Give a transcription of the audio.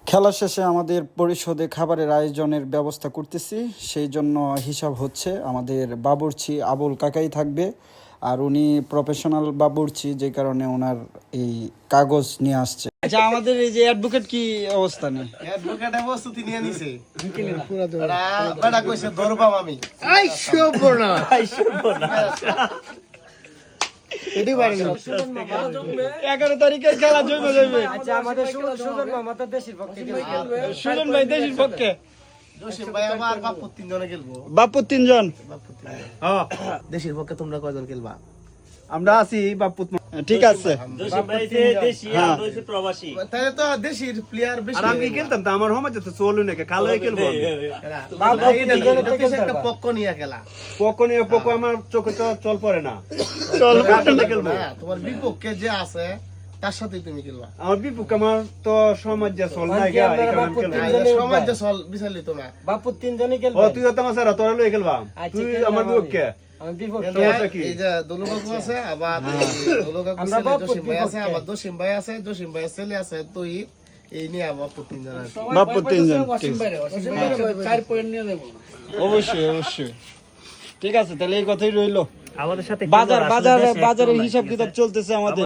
খেলা শেষে আমাদের পরিষদে খাবারের আয়োজনের ব্যবস্থা করতেছি, সেই জন্য হিসাব হচ্ছে। আমাদের বাবুর্চি আবুল কাকাই থাকবে, আর উনি প্রফেশনাল বাবুর্চি, যে কারণে ওনার এই কাগজ নিয়ে আসছে। আচ্ছা, আমাদের এই যে অ্যাডভোকেট কি অবস্থা নেই? অ্যাডভোকেট প্রস্তুতি নিয়ে নিছে পুরা কইছে ধরবাম আমি। এটি পারি না। 11 তারিখে খেলা জমে যাবে। আচ্ছা, আমাদের সুজন মামা তো দেশের পক্ষে খেলবে। সুজন ভাই দেশের পক্ষে, জসিম ভাই আমার বাপ্পু 3 জনে খেলবো। বাপ্পু 3 জন। হ্যাঁ, দেশের পক্ষে তোমরা কয়জন খেলবা? আমরা আছি বাপ্পু। ঠিক আছে, জসিম ভাই যে দেশি আর হইছে প্রবাসী। তাহলে তো দেশের প্লেয়ার বেশি। আর আমি খেলতাম তো, আমার সমাজে তো চলু নাকি কালো খেলবো একটা পক্ষ নিয়ে খেলা। পকো আমার চোখে তো চল পড়ে না। খেলবো না, তোমার বিপক্ষে যে আছে তার সাথে তুমি খেলবা। আমার বিপক্ষে আমার তো সমাজ যে চল নাই গা, এই কারণে আমি খেলবো। সমাজ যে চল বিচারলি তো না। বাপু 3 জনই খেলবে। ও তুই তো আমার সারা তোরা লই খেলবা, তুই আমার বিপক্ষে। আমি বিপক্ষে। সমস্যা কি? এই যে দলুবাবু আছে, আবার দলুবাবু আমরা ছেলে বাপ্পুর জসিম ভাই আছে, বিপক্ষে। আবার জসিম ভাই আছে, জসিম ভাই ছেলে আছে, তুই এই নিয়ে আবার 3 জন আছে। বাপ্পু 3 জন। 4 পয়েন্ট নিয়ে দেব। অবশ্যই অবশ্যই, ঠিক আছে, তাহলে এই কথাই রইলো। আমাদের সাথে বাজারের হিসাব কিতাব চলতেছে আমাদের।